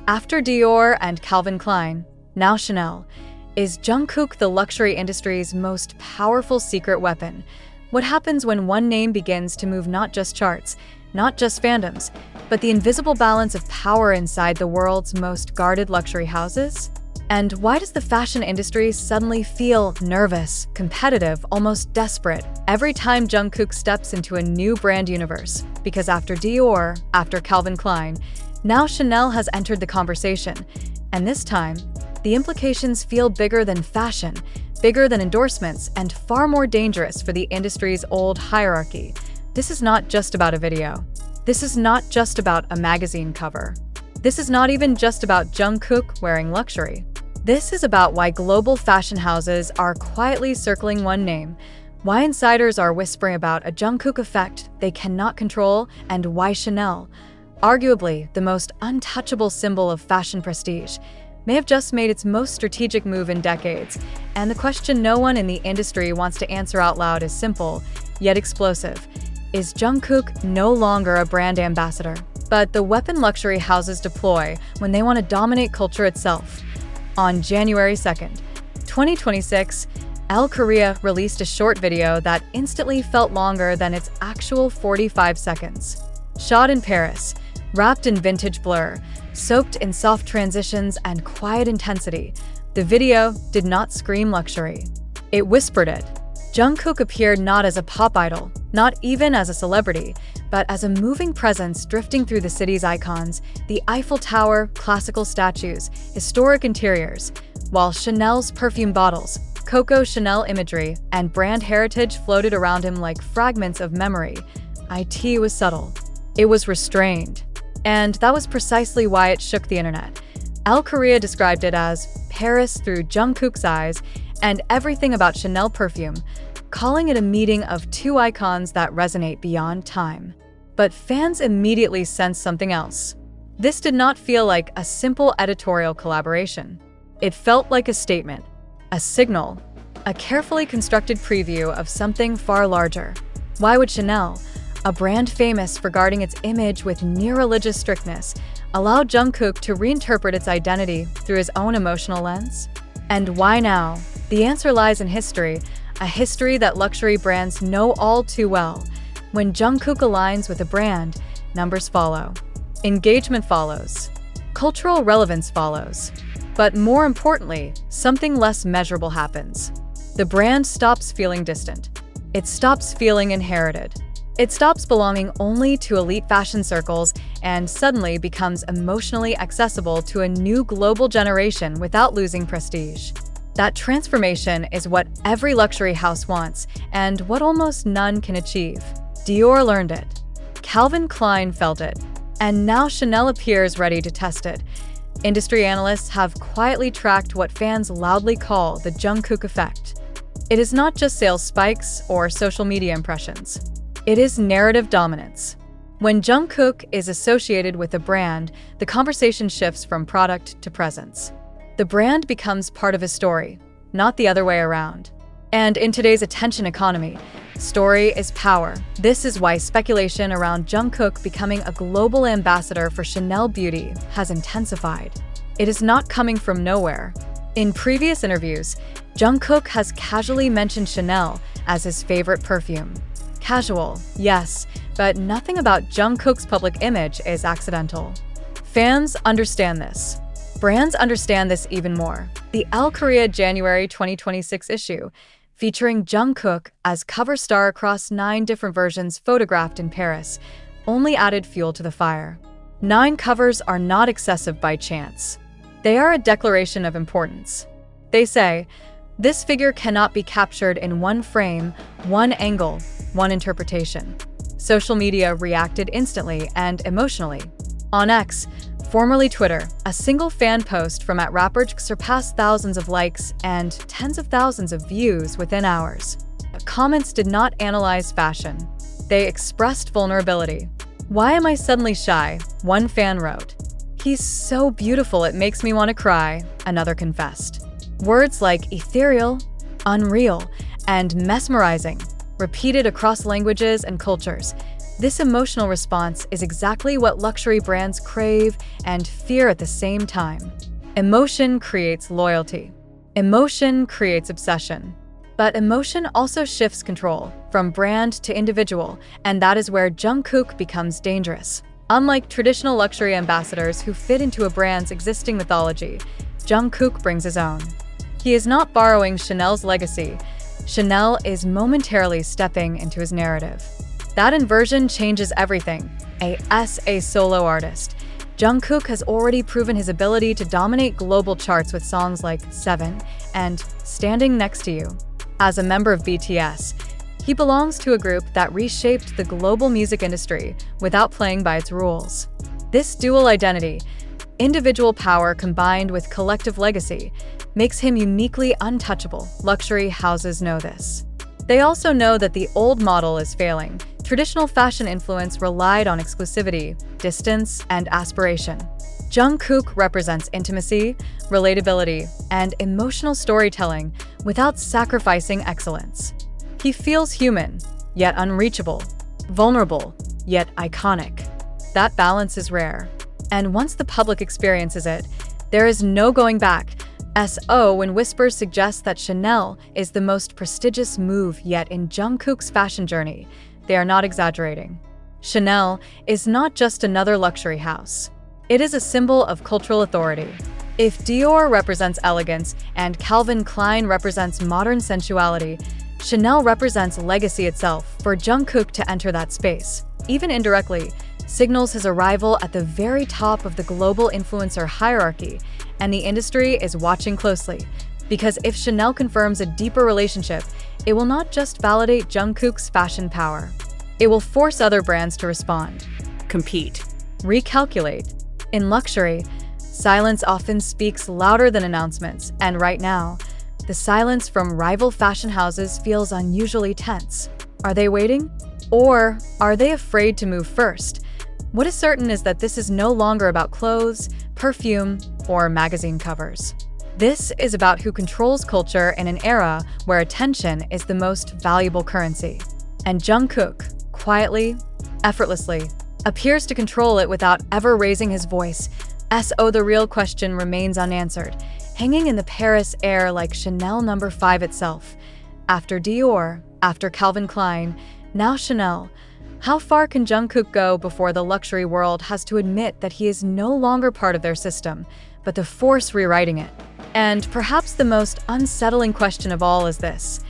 After Dior and Calvin Klein, now Chanel, is Jungkook the luxury industry's most powerful secret weapon? What happens when one name begins to move not just charts, not just fandoms, but the invisible balance of power inside the world's most guarded luxury houses? And why does the fashion industry suddenly feel nervous, competitive, almost desperate every time Jungkook steps into a new brand universe? Because after Dior, after Calvin Klein, now Chanel has entered the conversation. And this time, the implications feel bigger than fashion, bigger than endorsements, and far more dangerous for the industry's old hierarchy. This is not just about a video. This is not just about a magazine cover. This is not even just about Jungkook wearing luxury. This is about why global fashion houses are quietly circling one name, why insiders are whispering about a Jungkook effect they cannot control, and why Chanel, arguably the most untouchable symbol of fashion prestige, may have just made its most strategic move in decades. And the question no one in the industry wants to answer out loud is simple, yet explosive. Is Jungkook no longer a brand ambassador, but the weapon luxury houses deploy when they want to dominate culture itself? On January 2nd, 2026, Elle Korea released a short video that instantly felt longer than its actual 45 seconds. Shot in Paris, wrapped in vintage blur, soaked in soft transitions and quiet intensity, the video did not scream luxury. It whispered it. Jungkook appeared not as a pop idol, not even as a celebrity, but as a moving presence drifting through the city's icons, the Eiffel Tower, classical statues, historic interiors, while Chanel's perfume bottles, Coco Chanel imagery, and brand heritage floated around him like fragments of memory. It was subtle. It was restrained. And that was precisely why it shook the internet. Elle Korea described it as Paris through Jungkook's eyes and everything about Chanel perfume, calling it a meeting of two icons that resonate beyond time. But fans immediately sensed something else. This did not feel like a simple editorial collaboration. It felt like a statement, a signal, a carefully constructed preview of something far larger. Why would Chanel, a brand famous for guarding its image with near-religious strictness, allow Jungkook to reinterpret its identity through his own emotional lens? And why now? The answer lies in history, a history that luxury brands know all too well. When Jungkook aligns with a brand, numbers follow. Engagement follows. Cultural relevance follows. But more importantly, something less measurable happens. The brand stops feeling distant. It stops feeling inherited. It stops belonging only to elite fashion circles and suddenly becomes emotionally accessible to a new global generation without losing prestige. That transformation is what every luxury house wants and what almost none can achieve. Dior learned it. Calvin Klein felt it. And now Chanel appears ready to test it. Industry analysts have quietly tracked what fans loudly call the Jungkook effect. It is not just sales spikes or social media impressions. It is narrative dominance. When Jungkook is associated with a brand, the conversation shifts from product to presence. The brand becomes part of a story, not the other way around. And in today's attention economy, story is power. This is why speculation around Jungkook becoming a global ambassador for Chanel Beauty has intensified. It is not coming from nowhere. In previous interviews, Jungkook has casually mentioned Chanel as his favorite perfume. Casual, yes, but nothing about Jungkook's public image is accidental. Fans understand this. Brands understand this even more. The Elle Korea January 2026 issue, featuring Jungkook as cover star across 9 different versions photographed in Paris, only added fuel to the fire. 9 covers are not excessive by chance. They are a declaration of importance. They say, this figure cannot be captured in one frame, one angle, one interpretation. Social media reacted instantly and emotionally. On X, formerly Twitter, a single fan post from @rapper surpassed thousands of likes and tens of thousands of views within hours. Comments did not analyze fashion. They expressed vulnerability. Why am I suddenly shy? One fan wrote. He's so beautiful it makes me want to cry, another confessed. Words like ethereal, unreal, and mesmerizing, repeated across languages and cultures, This emotional response is exactly what luxury brands crave and fear at the same time. Emotion creates loyalty. Emotion creates obsession. But emotion also shifts control from brand to individual, and that is where Jungkook becomes dangerous. Unlike traditional luxury ambassadors who fit into a brand's existing mythology, Jungkook brings his own. He is not borrowing Chanel's legacy. Chanel is momentarily stepping into his narrative. That inversion changes everything. As a solo artist, Jungkook has already proven his ability to dominate global charts with songs like 7 and Standing Next to You. As a member of BTS, he belongs to a group that reshaped the global music industry without playing by its rules. This dual identity, individual power combined with collective legacy, makes him uniquely untouchable. Luxury houses know this. They also know that the old model is failing. Traditional fashion influence relied on exclusivity, distance, and aspiration. Jungkook represents intimacy, relatability, and emotional storytelling without sacrificing excellence. He feels human, yet unreachable, vulnerable, yet iconic. That balance is rare. And once the public experiences it, there is no going back. When whispers suggest that Chanel is the most prestigious move yet in Jungkook's fashion journey, they are not exaggerating. Chanel is not just another luxury house. It is a symbol of cultural authority. If Dior represents elegance and Calvin Klein represents modern sensuality, Chanel represents legacy itself. For Jungkook to enter that space, even indirectly, signals his arrival at the very top of the global influencer hierarchy, and the industry is watching closely. Because if Chanel confirms a deeper relationship, it will not just validate Jungkook's fashion power. It will force other brands to respond, compete, recalculate. In luxury, silence often speaks louder than announcements, and right now, the silence from rival fashion houses feels unusually tense. Are they waiting? Or are they afraid to move first? What is certain is that this is no longer about clothes, perfume, or magazine covers. This is about who controls culture in an era where attention is the most valuable currency. And Jungkook, quietly, effortlessly, appears to control it without ever raising his voice. The real question remains unanswered, hanging in the Paris air like Chanel No. 5 itself. After Dior, after Calvin Klein, now Chanel. How far can Jungkook go before the luxury world has to admit that he is no longer part of their system, but the force rewriting it? And perhaps the most unsettling question of all is this: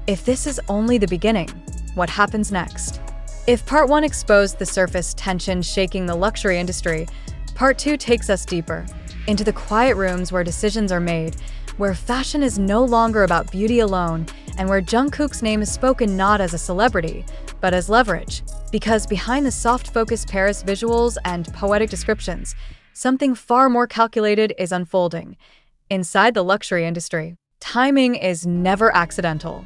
if this is only the beginning, what happens next? If Part 1 exposed the surface tension shaking the luxury industry, Part 2 takes us deeper, into the quiet rooms where decisions are made, where fashion is no longer about beauty alone, and where Jungkook's name is spoken not as a celebrity, but as leverage. Because behind the soft-focused Paris visuals and poetic descriptions, something far more calculated is unfolding. Inside the luxury industry, timing is never accidental.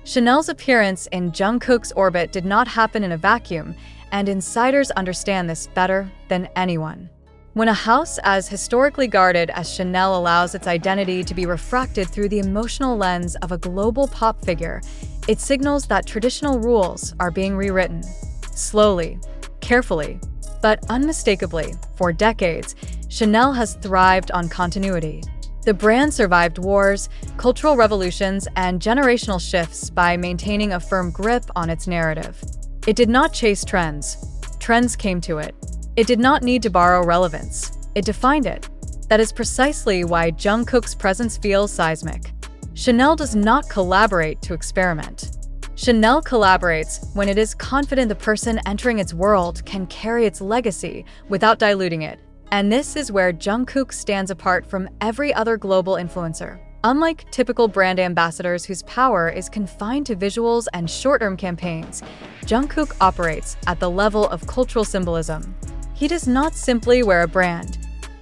Chanel's appearance in Jungkook's orbit did not happen in a vacuum, and insiders understand this better than anyone. When a house as historically guarded as Chanel allows its identity to be refracted through the emotional lens of a global pop figure, it signals that traditional rules are being rewritten. Slowly, carefully, but unmistakably. For decades, Chanel has thrived on continuity. The brand survived wars, cultural revolutions, and generational shifts by maintaining a firm grip on its narrative. It did not chase trends. Trends came to it. It did not need to borrow relevance. It defined it. That is precisely why Jungkook's presence feels seismic. Chanel does not collaborate to experiment. Chanel collaborates when it is confident the person entering its world can carry its legacy without diluting it. And this is where Jungkook stands apart from every other global influencer. Unlike typical brand ambassadors whose power is confined to visuals and short-term campaigns, Jungkook operates at the level of cultural symbolism. He does not simply wear a brand.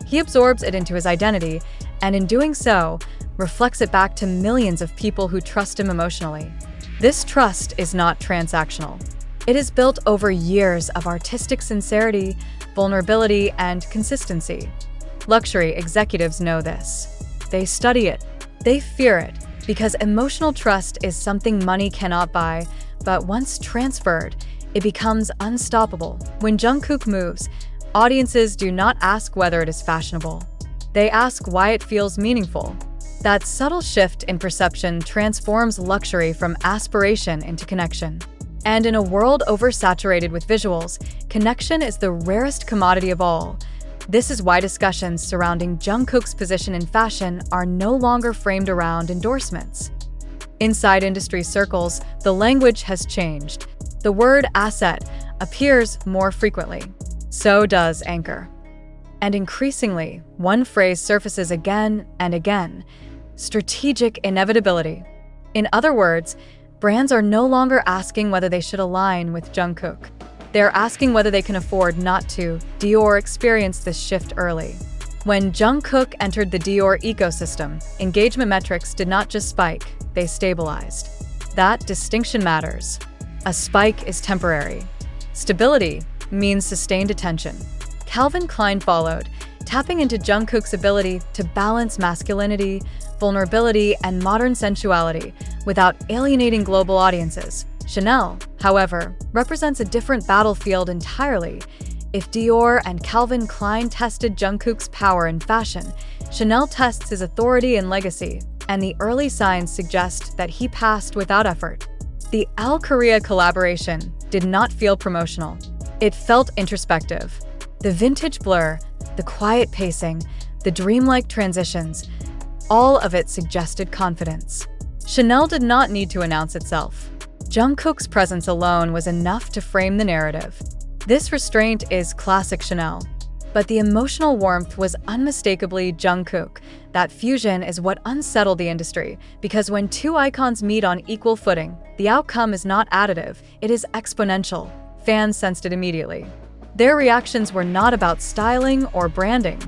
He absorbs it into his identity, and in doing so, reflects it back to millions of people who trust him emotionally. This trust is not transactional. It is built over years of artistic sincerity, vulnerability, and consistency. Luxury executives know this. They study it. They fear it, because emotional trust is something money cannot buy, but once transferred, it becomes unstoppable. When Jungkook moves, audiences do not ask whether it is fashionable. They ask why it feels meaningful. That subtle shift in perception transforms luxury from aspiration into connection. And in a world oversaturated with visuals, connection is the rarest commodity of all. This is why discussions surrounding Jungkook's position in fashion are no longer framed around endorsements. Inside industry circles, the language has changed. The word asset appears more frequently. So does anchor. And increasingly, one phrase surfaces again and again: strategic inevitability. In other words, brands are no longer asking whether they should align with Jungkook. They're asking whether they can afford not to. Dior experienced this shift early. When Jungkook entered the Dior ecosystem, engagement metrics did not just spike, they stabilized. That distinction matters. A spike is temporary. Stability means sustained attention. Calvin Klein followed, tapping into Jungkook's ability to balance masculinity, vulnerability, and modern sensuality without alienating global audiences. Chanel, however, represents a different battlefield entirely. If Dior and Calvin Klein tested Jungkook's power in fashion, Chanel tests his authority and legacy, and the early signs suggest that he passed without effort. The Al Korea collaboration did not feel promotional. It felt introspective. The vintage blur, the quiet pacing, the dreamlike transitions, all of it suggested confidence. Chanel did not need to announce itself. Jungkook's presence alone was enough to frame the narrative. This restraint is classic Chanel. But the emotional warmth was unmistakably Jungkook. That fusion is what unsettled the industry, because when two icons meet on equal footing, the outcome is not additive, it is exponential. Fans sensed it immediately. Their reactions were not about styling or branding.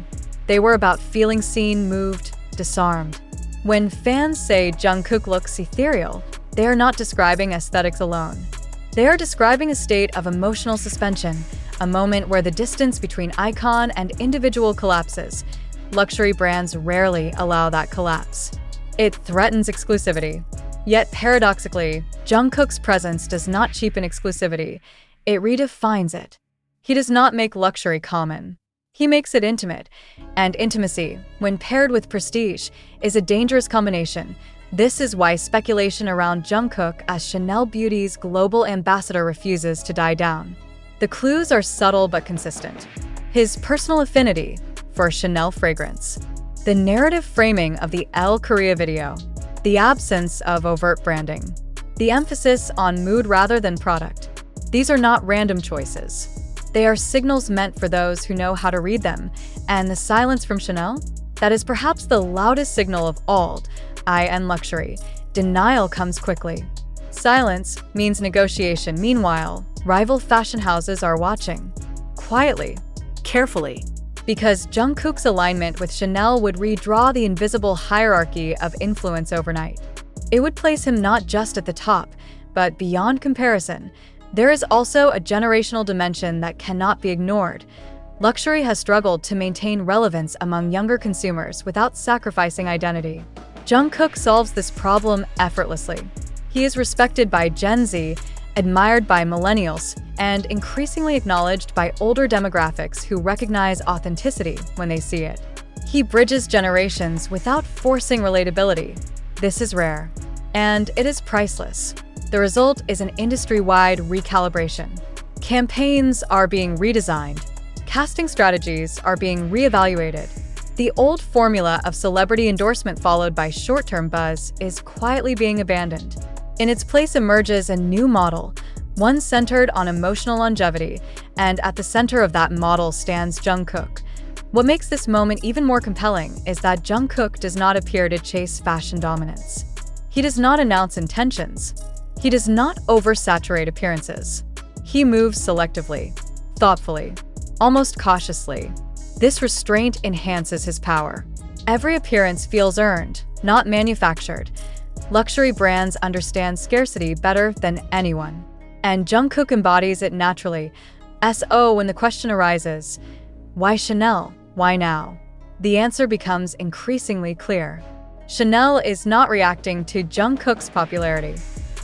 They were about feeling seen, moved, disarmed. When fans say Jungkook looks ethereal, they are not describing aesthetics alone. They are describing a state of emotional suspension, a moment where the distance between icon and individual collapses. Luxury brands rarely allow that collapse. It threatens exclusivity. Yet paradoxically, Jungkook's presence does not cheapen exclusivity. It redefines it. He does not make luxury common. He makes it intimate. And intimacy, when paired with prestige, is a dangerous combination. This is why speculation around Jungkook as Chanel Beauty's global ambassador refuses to die down. The clues are subtle but consistent. His personal affinity for Chanel fragrance, the narrative framing of the L Korea video, the absence of overt branding, the emphasis on mood rather than product. These are not random choices. They are signals meant for those who know how to read them, and the silence from Chanel? That is perhaps the loudest signal of all. In luxury, denial comes quickly. Silence means negotiation. Meanwhile, rival fashion houses are watching. Quietly, carefully. Because Jungkook's alignment with Chanel would redraw the invisible hierarchy of influence overnight. It would place him not just at the top, but beyond comparison. There is also a generational dimension that cannot be ignored. Luxury has struggled to maintain relevance among younger consumers without sacrificing identity. Jungkook solves this problem effortlessly. He is respected by Gen Z, admired by millennials, and increasingly acknowledged by older demographics who recognize authenticity when they see it. He bridges generations without forcing relatability. This is rare, and it is priceless. The result is an industry-wide recalibration. Campaigns are being redesigned. Casting strategies are being reevaluated. The old formula of celebrity endorsement followed by short-term buzz is quietly being abandoned. In its place emerges a new model, one centered on emotional longevity, and at the center of that model stands Jungkook. What makes this moment even more compelling is that Jungkook does not appear to chase fashion dominance. He does not announce intentions. He does not oversaturate appearances. He moves selectively, thoughtfully, almost cautiously. This restraint enhances his power. Every appearance feels earned, not manufactured. Luxury brands understand scarcity better than anyone. And Jungkook embodies it naturally. So when the question arises, why Chanel? Why now? The answer becomes increasingly clear. Chanel is not reacting to Jungkook's popularity.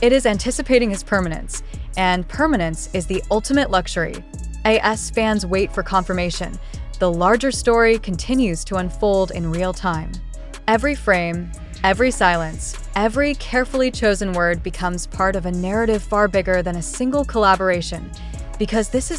It is anticipating his permanence, and Permanence is the ultimate luxury. As fans wait for confirmation, the larger story continues to unfold in real time. Every frame, every silence, every carefully chosen word becomes part of a narrative far bigger than a single collaboration, because this is